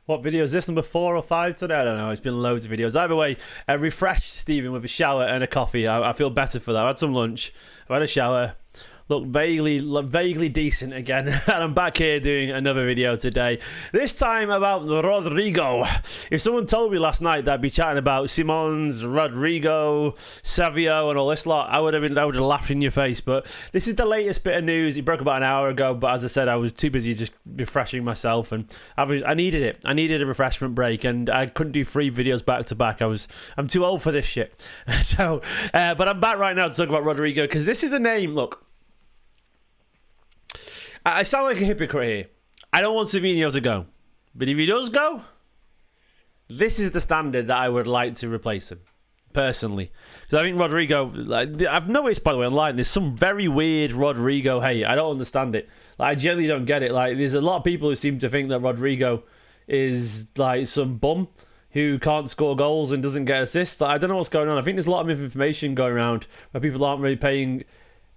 What video is this? Number 4 or 5 today? I don't know. It's been loads of videos. Either way, I refreshed Stephen with a shower and a coffee. I feel better for that. I had some lunch. I've had a shower. Look vaguely decent again. And I'm back here doing another video today. This time about Rodrygo. If someone told me last night that I'd be chatting about Simons, Rodrigo, Savio and all this lot, I would have laughed in your face. But this is the latest bit of news. It broke about an hour ago, but as I said, I was too busy just refreshing myself, and I needed it. I needed a refreshment break, and I couldn't do 3 videos back to back. I'm too old for this shit. So, but I'm back right now to talk about Rodrygo, because this is a name. Look, I sound like a hypocrite here. I don't want Savinho to go. But if he does go, this is the standard that I would like to replace him, personally. Because I think Rodrygo, I've noticed, by the way, online, there's some very weird Rodrygo hate. I don't understand it. I genuinely don't get it. There's a lot of people who seem to think that Rodrygo is some bum who can't score goals and doesn't get assists. I don't know what's going on. I think there's a lot of misinformation going around where people aren't really paying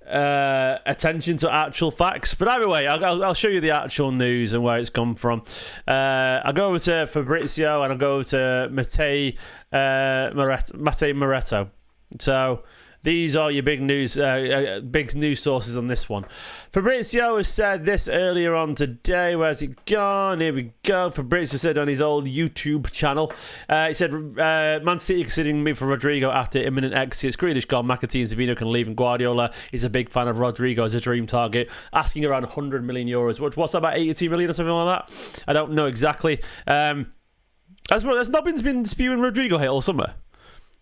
attention to actual facts. But either way, I'll show you the actual news and where it's come from. I'll go over to Fabrizio and I'll go over to Matteo Moretto. So these are your big news sources on this one. Fabrizio has said this earlier on today. Where's it gone? Here we go. Fabrizio said on his old YouTube channel. He said, Man City considering me for Rodrigo after imminent exits. Grealish gone, McAtee and Savio can leave, and Guardiola is a big fan of Rodrigo as a dream target, asking around 100 million euros. What's that, about 82 million or something like that? I don't know exactly. Has Nobbins been spewing Rodrigo hate all summer?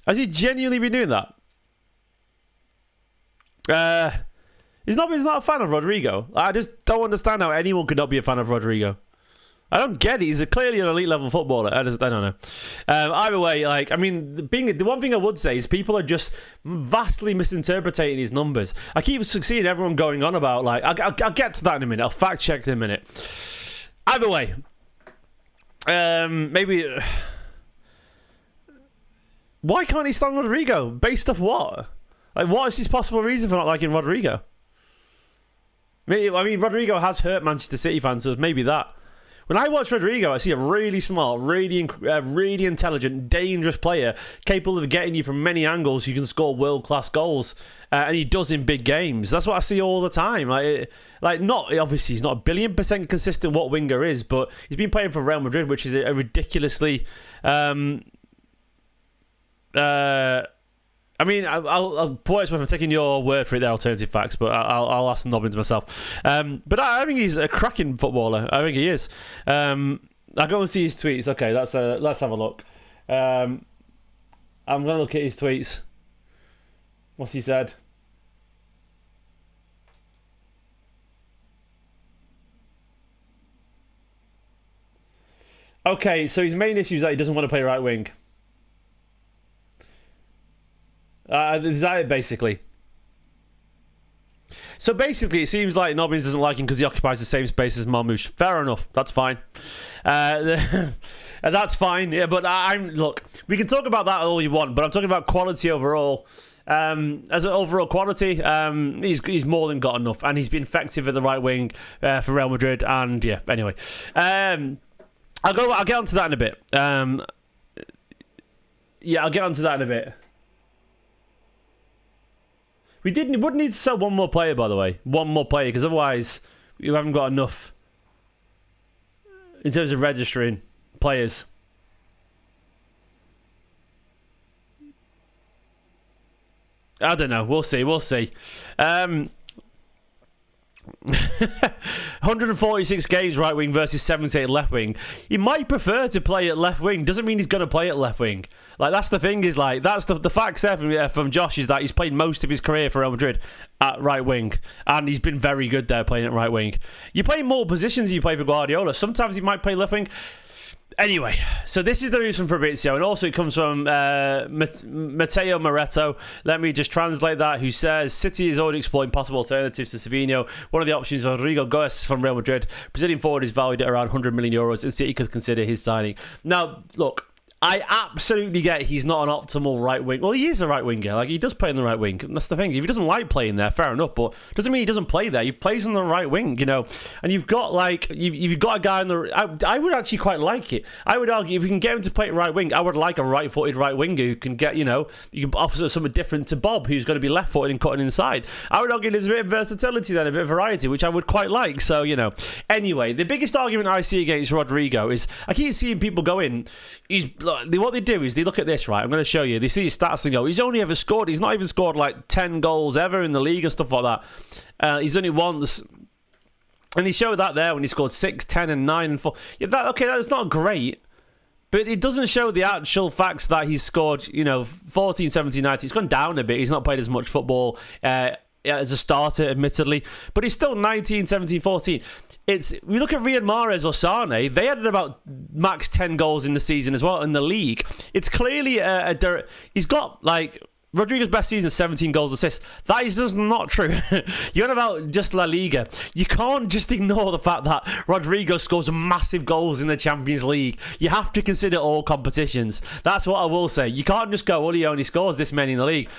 Has he genuinely been doing that? He's not a fan of Rodrigo. I just don't understand how anyone could not be a fan of Rodrigo. I don't get it. He's clearly an elite level footballer. I don't know. Either way, the one thing I would say is people are just vastly misinterpreting his numbers. I keep seeing everyone going on about I'll get to that in a minute. I'll fact check in a minute. Either way, maybe why can't he stand Rodrigo? Based off what? What is his possible reason for not liking Rodrigo? I mean, Rodrigo has hurt Manchester City fans, so maybe that. When I watch Rodrigo, I see a really smart, really intelligent, dangerous player, capable of getting you from many angles. You can score world-class goals, and he does in big games. That's what I see all the time. Obviously, he's not a billion% consistent what winger is, but he's been playing for Real Madrid, which is a ridiculously... I'll put it, I'm taking your word for it, the alternative facts, but I'll ask Nobbins myself. But I think he's a cracking footballer. I think he is. I'll go and see his tweets. Okay, let's have a look. I'm going to look at his tweets. What's he said? Okay, so his main issue is that he doesn't want to play right wing. Is that it, basically? So basically, it seems like Nobbins doesn't like him because he occupies the same space as Marmoush. Fair enough. That's fine. That's fine. Yeah, but look, we can talk about that all you want, but I'm talking about quality overall. As an overall quality, he's more than got enough, and he's been effective at the right wing for Real Madrid. And yeah, anyway, I'll get onto that in a bit. I'll get onto that in a bit. We would need to sell one more player, by the way. One more player, because otherwise you haven't got enough in terms of registering players. I don't know. We'll see. 146 games right wing versus 78 left wing. He might prefer to play at left wing. Doesn't mean he's going to play at left wing. That's the thing, that's the facts there from Josh, is that he's played most of his career for Real Madrid at right wing, and he's been very good there playing at right wing. You play more positions than you play for Guardiola. Sometimes he might play left wing. Anyway, so this is the news from Fabrizio, and also it comes from Matteo Moretto. Let me just translate that, who says, City is already exploring possible alternatives to Savinho. One of the options is Rodrygo from Real Madrid. Brazilian forward is valued at around 100 million euros, and City could consider his signing. Now, look, I absolutely get he's not an optimal right wing. Well, he is a right winger. Like, he does play in the right wing. And that's the thing. If he doesn't like playing there, fair enough. But doesn't mean he doesn't play there. He plays on the right wing, you know. And you've got you've got a guy on the. I would actually quite like it. I would argue if we can get him to play right wing, I would like a right-footed right winger who can get, you know, you can offer something different to Bob, who's going to be left-footed and cutting inside. I would argue there's a bit of versatility then, a bit of variety, which I would quite like. So, you know. Anyway, the biggest argument I see against Rodrygo is I keep seeing people go in. What they do is they look at this, right? I'm going to show you. They see his stats and go, he's only ever scored. He's not even scored like 10 goals ever in the league and stuff like that. He's only once. And he showed that there when he scored 6, 10, and 9 and 4. Yeah, that's not great. But it doesn't show the actual facts that he's scored, you know, 14, 17, 19. It's gone down a bit. He's not played as much football as a starter, admittedly. But he's still 19, 17, 14. We look at Riyad Mahrez or Sane, they had about max 10 goals in the season as well in the league. It's clearly he's got like Rodrigo's best season, 17 goals assists. That is just not true. You're on about just La Liga. You can't just ignore the fact that Rodrigo scores massive goals in the Champions League. You have to consider all competitions. That's what I will say. You can't just go, well, he only scores this many in the league.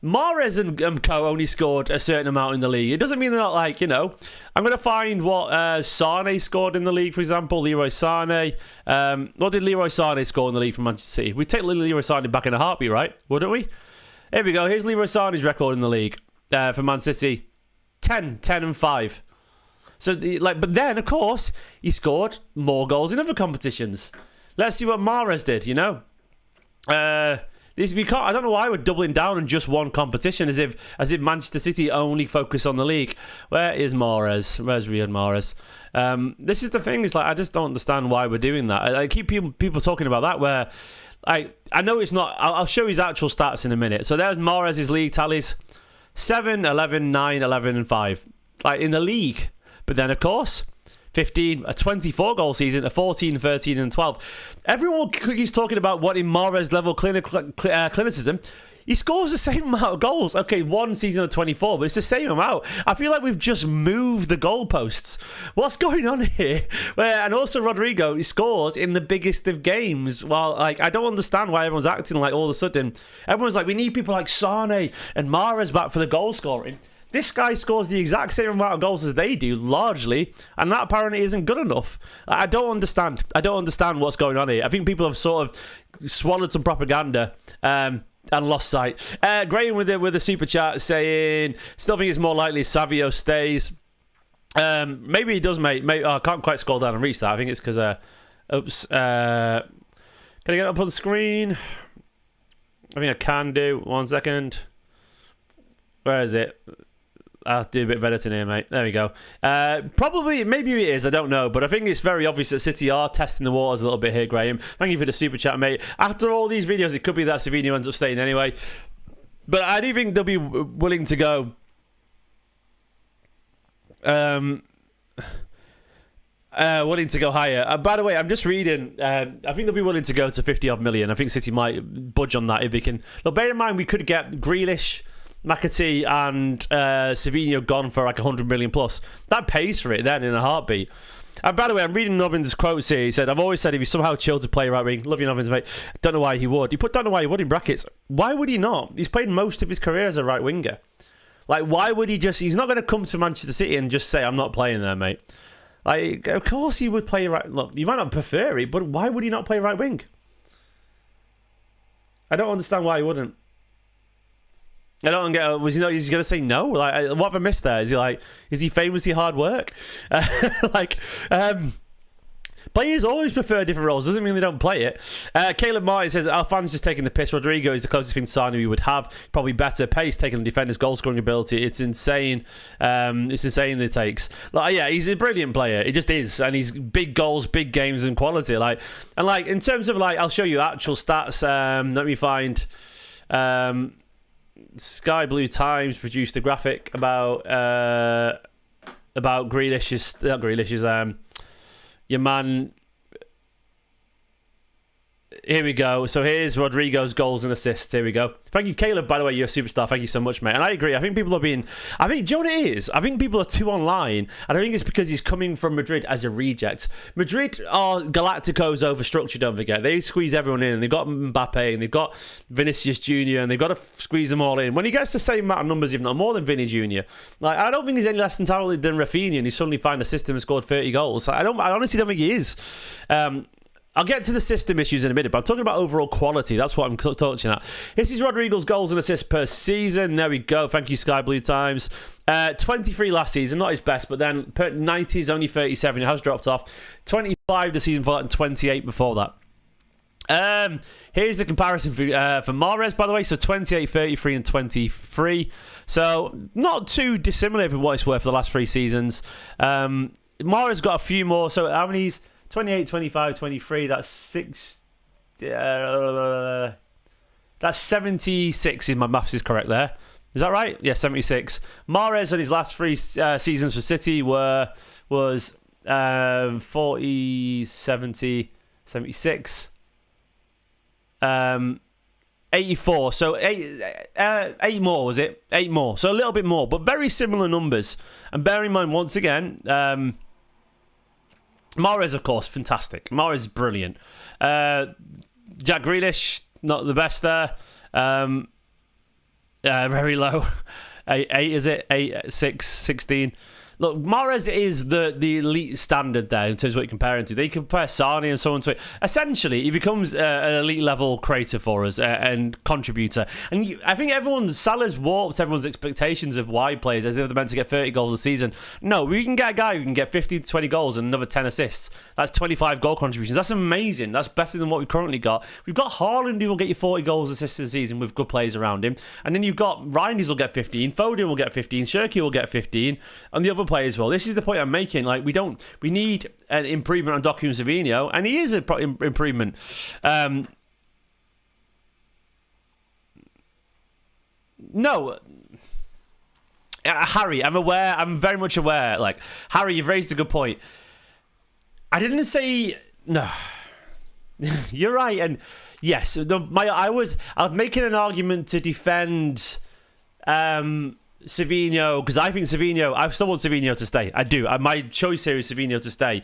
Mahrez and co only scored a certain amount in the league. It doesn't mean they're not like, you know. I'm going to find what Sane scored in the league, for example. Leroy Sane. What did Leroy Sane score in the league for Manchester City? We'd take Leroy Sane back in a heartbeat, right? Wouldn't we? Here we go. Here's Leroy Sane's record in the league for Man City. 10 and 5. So, but then, of course, he scored more goals in other competitions. Let's see what Mahrez did, you know. I don't know why we're doubling down on just one competition, as if Manchester City only focus on the league. Where is Mahrez? Where's Riyad Mahrez? This is the thing. Is like I just don't understand why we're doing that. I keep people talking about that. Where I know it's not. I'll show his actual stats in a minute. So there's Mahrez's league tallies: 7, 11, 9, 11, and 5. Like in the league. But then of course, 15, a 24-goal season, a 14, 13, and 12. Everyone keeps talking about what in Mahrez level clinicism. He scores the same amount of goals. Okay, one season of 24, but it's the same amount. I feel like we've just moved the goalposts. What's going on here? And also Rodrigo, he scores in the biggest of games. Well, like, I don't understand why everyone's acting like all of a sudden. Everyone's like, we need people like Sane and Mahrez back for the goal scoring. This guy scores the exact same amount of goals as they do, largely, and that apparently isn't good enough. I don't understand. I don't understand what's going on here. I think people have sort of swallowed some propaganda and lost sight. Graham with the super chat saying, still think it's more likely Savio stays. Maybe he does, mate. I can't quite scroll down and reach that. I think it's because... oops. Can I get up on the screen? I think I can do. 1 second. Where is it? I'll do a bit of editing here, mate. There we go. Probably, maybe it is, I don't know. But I think it's very obvious that City are testing the waters a little bit here, Graham. Thank you for the super chat, mate. After all these videos, it could be that Savinho ends up staying anyway. But I do think they'll be willing to go... willing to go higher. By the way, I'm just reading. I think they'll be willing to go to 50-odd million. I think City might budge on that if they can. Look, bear in mind, we could get Grealish, McAtee and Savinho gone for like 100 million plus. That pays for it then in a heartbeat. And by the way, I'm reading Novin's quotes here. He said, I've always said if he somehow chilled to play right wing, love you Novins, mate. Don't know why he would. He put don't know why he would in brackets. Why would he not? He's played most of his career as a right winger. Like, why would he just... He's not going to come to Manchester City and just say, I'm not playing there, mate. Like, of course he would play right... Look, you might not prefer it, but why would he not play right wing? I don't understand why he wouldn't. I don't get. Was he not? He's gonna say no. Like, what have I missed there? Is he like? Is he famously hard work? Players always prefer different roles. Doesn't mean they don't play it. Caleb Martin says our fans just taking the piss. Rodrigo is the closest thing to Savinho we would have. Probably better pace, taking the defender's goal scoring ability. It's insane. It's insane that it takes. Like, yeah, he's a brilliant player. It just is, and he's big goals, big games, and quality. Like in terms of like, I'll show you actual stats. Let me find. Sky Blue Times produced a graphic about Grealish's, not Grealish's, your man, Here we go. So here's Rodrigo's goals and assists. Here we go. Thank you, Caleb, by the way. You're a superstar. Thank you so much, mate. And I agree. I think people are being... do you know what it is? I think people are too online. I don't think it's because he's coming from Madrid as a reject. Madrid are Galacticos overstructured, don't forget. They squeeze everyone in. They've got Mbappe and they've got Vinicius Jr. and they've got to squeeze them all in. When he gets the same amount of numbers, if not more than Vinny Jr., like, I don't think he's any less than talented than Rafinha and he suddenly found a system and scored 30 goals. I honestly don't think he is. I'll get to the system issues in a minute, but I'm talking about overall quality. That's what I'm touching at. This is Rodrigo's goals and assists per season. There we go. Thank you, Sky Blue Times. 23 last season, not his best, but then per 90 is only 37. It has dropped off. 25 the season before that and 28 before that. Here's the comparison for Mahrez, by the way. So 28, 33, and 23. So not too dissimilar from what it's worth for the last 3 seasons. Mahrez got a few more. So how many's 28, 25, 23? That's 6. That's 76. If my maths is correct there. Is that right? Yeah, 76. Mahrez on his last 3 seasons for City was 40, 70, 76. 84. So 8 more, was it? 8 more. So a little bit more, but very similar numbers. And bear in mind, once again, Mahrez, of course, fantastic. Mahrez is brilliant. Jack Grealish, not the best there. Very low. 8 is it? 8, 6, 16. Look, Mahrez is the elite standard there in terms of what you're comparing to. They compare Sane and so on to it. Essentially, he becomes an elite level creator for us and contributor. And I think Salah's warped everyone's expectations of wide players as if they're meant to get 30 goals a season. No, we can get a guy who can get 50 to 20 goals and another 10 assists. That's 25 goal contributions. That's amazing. That's better than what we've currently got. We've got Haaland who will get you 40 goals assists a season with good players around him. And then you've got Reinders will get 15, Foden will get 15, Shirky will get 15, and the other players will. This is the point I'm making. Like, we need an improvement on Doku and Savinho, and he is an improvement. No, Harry, I'm very much aware. Like, Harry, you've raised a good point. I didn't say no. You're right, and yes, I was making an argument to defend Savinho, because I think I still want Savinho to stay. I do. My choice here is Savinho to stay.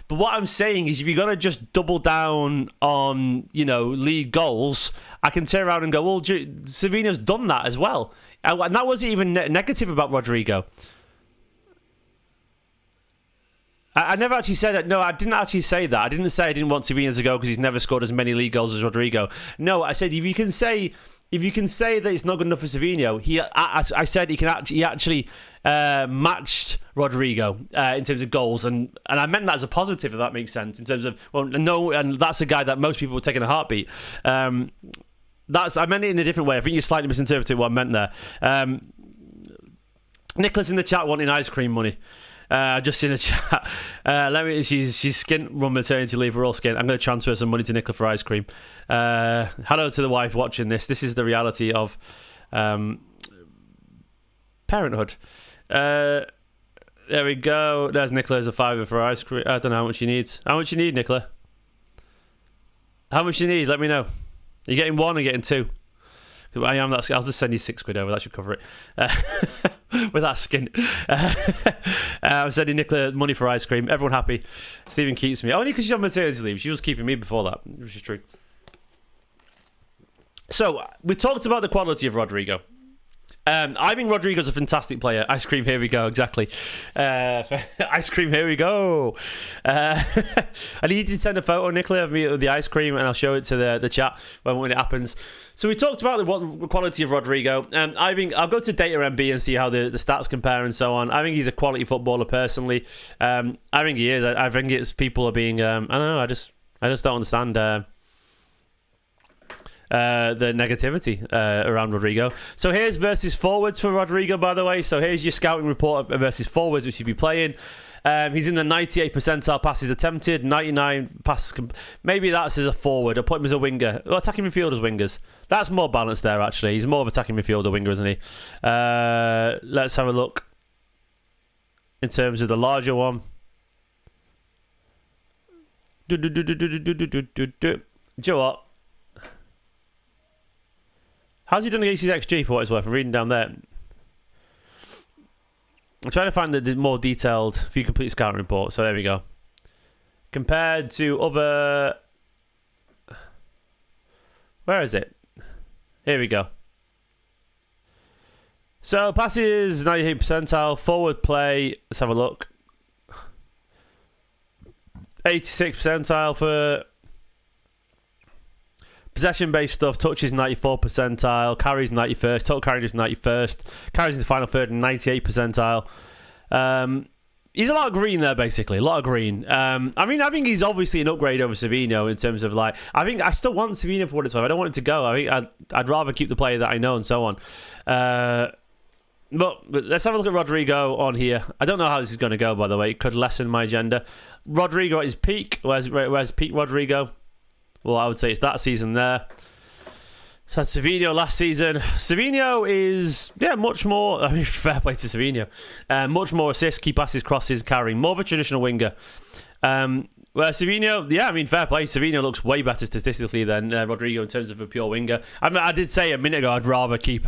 But what I'm saying is, if you're going to just double down on, league goals, I can turn around and go, well, Savinho's done that as well. And that wasn't even negative about Rodrygo. I never actually said that. No, I didn't actually say that. I didn't say I didn't want Savinho to go because he's never scored as many league goals as Rodrygo. No, I said if you can say that it's not good enough for Savinho, I said he actually matched Rodrigo in terms of goals, and I meant that as a positive, if that makes sense. In terms of and that's a guy that most people would take in a heartbeat. I meant it in a different way. I think you slightly misinterpreted what I meant there. Nicholas in the chat wanting ice cream money. Just in the chat. She's skint on maternity leave. We're all skint. I'm going to transfer some money to Nicola for ice cream. Hello to the wife watching this. This is the reality of parenthood. There we go. There's Nicola as a $5 for ice cream. I don't know how much you need. How much you need, Nicola? How much you need? Let me know. Are you getting 1 or getting 2? I am. I'll just send you £6 over. That should cover it. With that skin. I'm sending Nicola money for ice cream. Everyone happy. Stephen keeps me. Only because she's on maternity leave. She was keeping me before that, which is true. So, we talked about the quality of Rodrigo. I think Rodrigo's a fantastic player. Ice cream, here we go, exactly. Ice cream, here we go. I need you to send a photo, Nicola, of me with the ice cream, and I'll show it to the chat when it happens. So we talked about the quality of Rodrigo. I think I'll go to Data MB and see how the stats compare and so on. I think he's a quality footballer personally. I think he is. I think it's people are being. I don't know. I just don't understand. The negativity around Rodrigo. So here's versus forwards for Rodrigo, by the way. So here's your scouting report versus forwards, which you'd be playing. He's in the 98 percentile passes attempted, 99 passes. Maybe that's as a forward. I'll put him as a winger. Well, attacking midfielders, wingers. That's more balanced there, actually. He's more of attacking midfielder winger, isn't he? Let's have a look in terms of the larger one. Do you know what? How's he done against his XG for what it's worth? I'm reading down there. I'm trying to find the more detailed view complete scouting report. So there we go. Compared to other... Where is it? Here we go. So passes 98th percentile, forward play, let's have a look. 86th percentile for possession-based stuff, touches 94th percentile, carries 91st, total carry is 91st, carries in the final third 98th percentile. He's a lot of green there, basically. A lot of green. I mean, I think he's obviously an upgrade over Savinho in terms of, like... I still want Savinho for what it's worth. I don't want him to go. I think I'd rather keep the player that I know and so on. But let's have a look at Rodrygo on here. I don't know how this is going to go, by the way. It could lessen my agenda. Rodrygo at his peak. Where's peak Rodrygo? Well, I would say it's that season there. So that's Savinho last season. Savinho is, much more... I mean, fair play to Savinho. Much more assists, key passes, crosses, carrying. More of a traditional winger. Where Savinho, fair play. Savinho looks way better statistically than Rodrygo in terms of a pure winger. I did say a minute ago I'd rather keep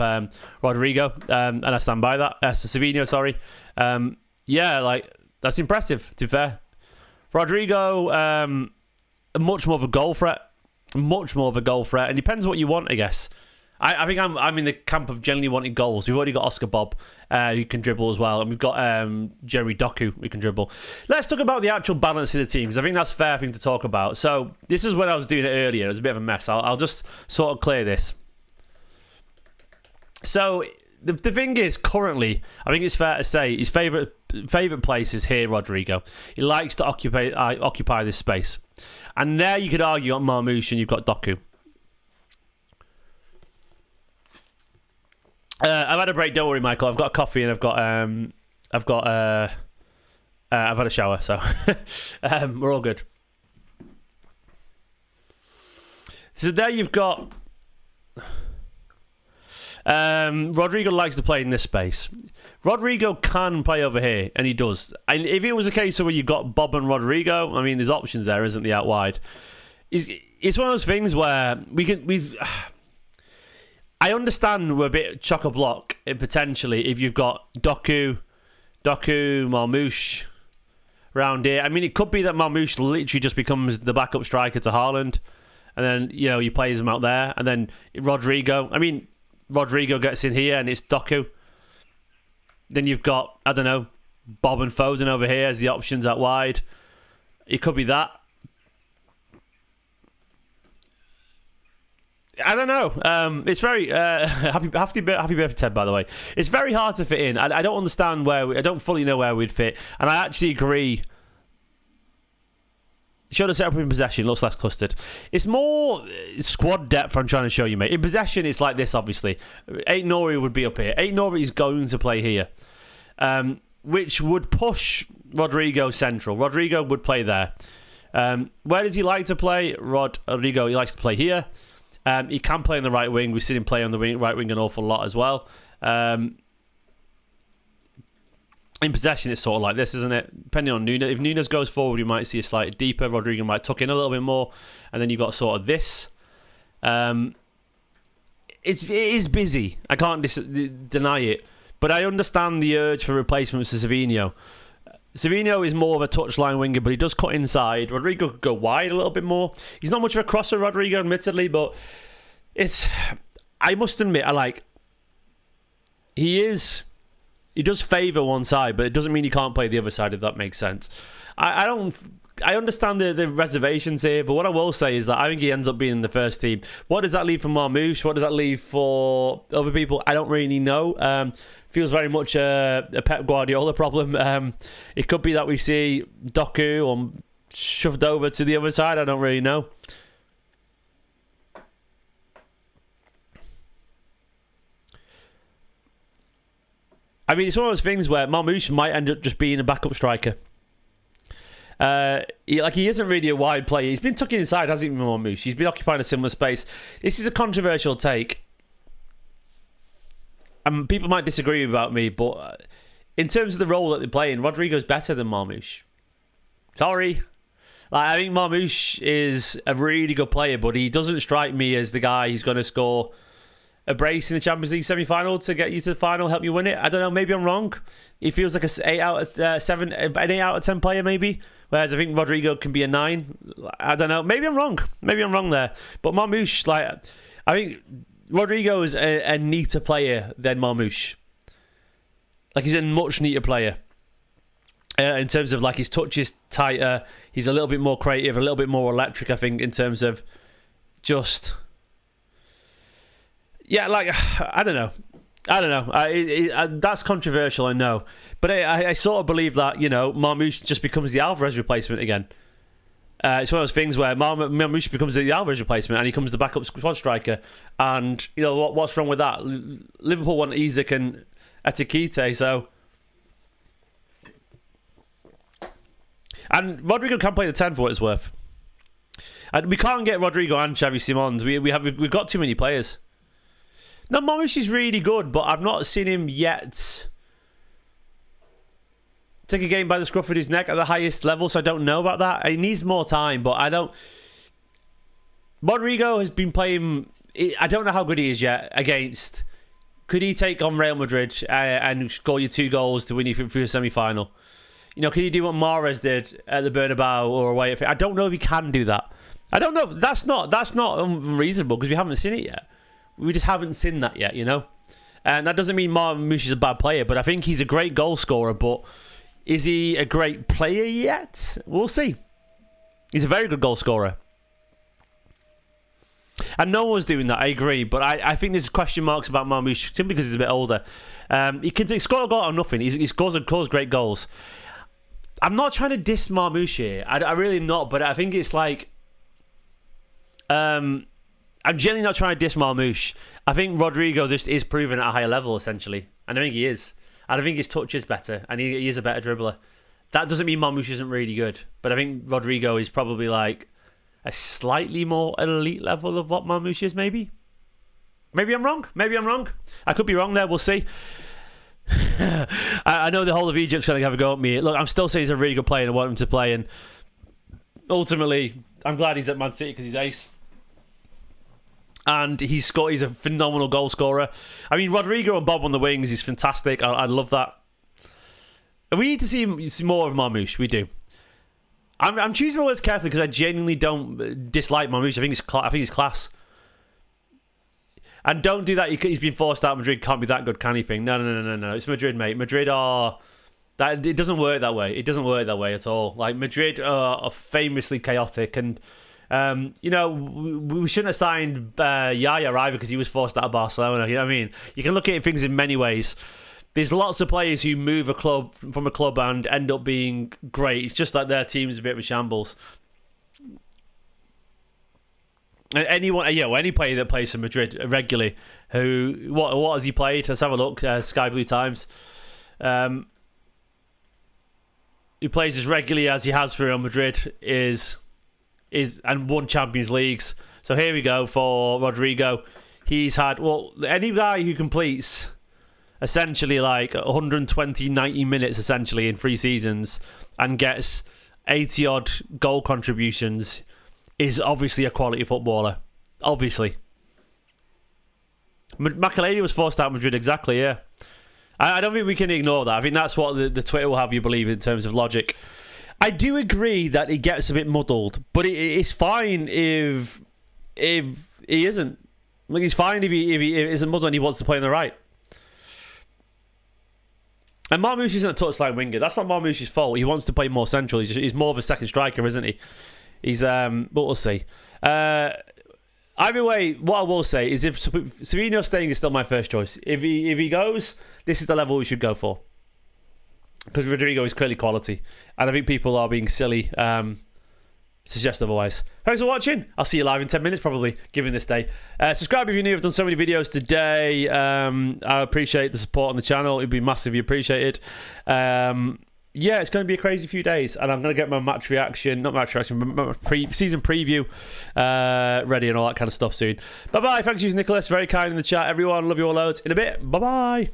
Rodrigo, and I stand by that. Savinho, sorry. That's impressive, to be fair. Rodrigo, much more of a goal threat. Much more of a goal threat. And it depends what you want, I guess. I think I'm in the camp of generally wanting goals. We've already got Oscar Bob, who can dribble as well. And we've got Jerry Doku, who can dribble. Let's talk about the actual balance of the teams. I think that's a fair thing to talk about. So this is when I was doing it earlier. It was a bit of a mess. I'll just sort of clear this. So the thing is, currently, I think it's fair to say his favourite place is here, Rodrigo. He likes to occupy this space. And there you could argue on Marmoush and you've got Doku. I've had a break. Don't worry, Michael. I've got a coffee and I've had a shower, so we're all good. So there you've got. Rodrigo likes to play in this space. Rodrigo can play over here, and he does. And if it was a case of where you've got Bob and Rodrigo, I mean, there's options there, isn't there, out wide? It's one of those things where I understand we're a bit chock-a-block, potentially, if you've got Doku, Marmoush around here. I mean, it could be that Marmoush literally just becomes the backup striker to Haaland, and then, you play him out there, and then Rodrigo gets in here, and it's Doku. Then you've got, I don't know, Bob and Foden over here as the options out wide. It could be that. I don't know. It's very happy birthday, Ted. By the way, it's very hard to fit in. I don't understand I don't fully know where we'd fit, and I actually agree. Show the setup in possession looks less clustered. It's more squad depth I'm trying to show you, mate. In possession, it's like this, obviously. Aït-Nouri would be up here. Aït-Nouri is going to play here, which would push Rodrigo central. Rodrigo would play there. Where does he like to play? Rodrigo, he likes to play here. He can play on the right wing. We've seen him play on the right wing an awful lot as well. In possession, it's sort of like this, isn't it? Depending on Nunes. If Nunes goes forward, you might see a slightly deeper. Rodrigo might tuck in a little bit more. And then you've got sort of this. It is busy. I can't deny it. But I understand the urge for replacement for Savinho. Savinho is more of a touchline winger, but he does cut inside. Rodrigo could go wide a little bit more. He's not much of a crosser, Rodrigo, admittedly, but I must admit, he does favour one side, but it doesn't mean he can't play the other side, if that makes sense. I understand the reservations here, but what I will say is that I think he ends up being in the first team. What does that leave for Marmoush? What does that leave for other people? I don't really know. Feels very much a Pep Guardiola problem. It could be that we see Doku or shoved over to the other side. I don't really know. I mean, it's one of those things where Marmoush might end up just being a backup striker. He isn't really a wide player. He's been tucking inside, hasn't he, Marmoush? He's been occupying a similar space. This is a controversial take. People might disagree about me, but in terms of the role that they're playing, Rodrigo's better than Marmoush. Sorry. I think Marmoush is a really good player, but he doesn't strike me as the guy who's going to score a brace in the Champions League semi-final to get you to the final, help you win it. I don't know. Maybe I'm wrong. He feels like an 8 out of 10 player, maybe. Whereas I think Rodrygo can be a 9. I don't know. Maybe I'm wrong. Maybe I'm wrong there. But Marmoush, like, I think Rodrygo is a neater player than Marmoush. Like, he's a much neater player. In terms of, like, his touch is tighter. He's a little bit more creative, a little bit more electric, I think, in terms of just... Yeah, like, I don't know. That's controversial, I know. But I sort of believe that, you know, Marmoush just becomes the Alvarez replacement again. It's one of those things where Marmoush becomes the Alvarez replacement and he becomes the backup squad striker. And, you know, what's wrong with that? Liverpool want Isak and Etikite, so... And Rodrigo can play the 10 for what it's worth. And we can't get Rodrigo and Xavi Simons. We've got too many players. No, Marmoush is really good, but I've not seen him yet take a game by the scruff of his neck at the highest level, so I don't know about that. He needs more time, but I don't... Rodrigo has been playing... I don't know how good he is yet against... Could he take on Real Madrid and score you 2 goals to win you through a semi-final? You know, can he do what Mahrez did at the Bernabeu or away? I don't know if he can do that. I don't know. That's not unreasonable because we haven't seen it yet. We just haven't seen that yet, you know? And that doesn't mean Marmoush is a bad player, but I think he's a great goal scorer, but is he a great player yet? We'll see. He's a very good goal scorer. And no one's doing that, I agree, but I think there's question marks about Marmoush simply because he's a bit older. He can score a goal or nothing. He scores great goals. I'm not trying to diss Marmoush here. I really am not, but I think it's like... I'm generally not trying to diss Marmoush. I think Rodrigo just is proven at a higher level, essentially. And I think he is. And I think his touch is better. And he is a better dribbler. That doesn't mean Marmoush isn't really good. But I think Rodrigo is probably like a slightly more elite level of what Marmoush is, maybe. Maybe I'm wrong. I could be wrong there. We'll see. I know the whole of Egypt's going to have a go at me. Look, I'm still saying he's a really good player and I want him to play. And ultimately, I'm glad he's at Man City because he's ace. And he's a phenomenal goal scorer. I mean, Rodrigo and Bob on the wings is fantastic. I love that. And we need to see more of Marmoush. We do. I'm choosing my words carefully because I genuinely don't dislike Marmoush. I think he's class. And don't do that. He's been forced out of Madrid. Can't be that good, can he? Thing. No. It's Madrid, mate. Madrid are... It doesn't work that way. It doesn't work that way at all. Like, Madrid are famously chaotic. And, you know, we shouldn't have signed Yaya either because he was forced out of Barcelona. You know what I mean? You can look at things in many ways. There's lots of players who move from a club and end up being great. It's just like their team's a bit of a shambles. Any player that plays for Madrid regularly, what has he played? Let's have a look. Sky Blue Times. Who plays as regularly as he has for Real Madrid is and won Champions Leagues. So here we go for Rodrigo. He's had any guy who completes essentially like 120, 90 minutes essentially in 3 seasons and gets 80 odd goal contributions is obviously a quality footballer. Obviously. Makelele was forced out of Madrid, exactly, yeah. I don't think we can ignore that. I think that's what the Twitter will have you believe in terms of logic. I do agree that it gets a bit muddled, but it's fine if he isn't. Like, it's fine if he isn't muddled and he wants to play on the right. And Marmoush isn't a touchline winger. That's not Marmoush's fault. He wants to play more central. He's more of a second striker, isn't he? He's but we'll see. Either way, what I will say is if Savinho staying is still my first choice. If he goes, this is the level we should go for. Because Rodrigo is clearly quality. And I think people are being silly suggest otherwise. Thanks for watching. I'll see you live in 10 minutes probably, given this day. Subscribe if you're new. I've done so many videos today. I appreciate the support on the channel. It'd be massively appreciated. Yeah, it's going to be a crazy few days, and I'm going to get my season preview ready and all that kind of stuff soon. Bye-bye. Thanks, Nicholas. Very kind in the chat. Everyone, love you all loads. In a bit. Bye-bye.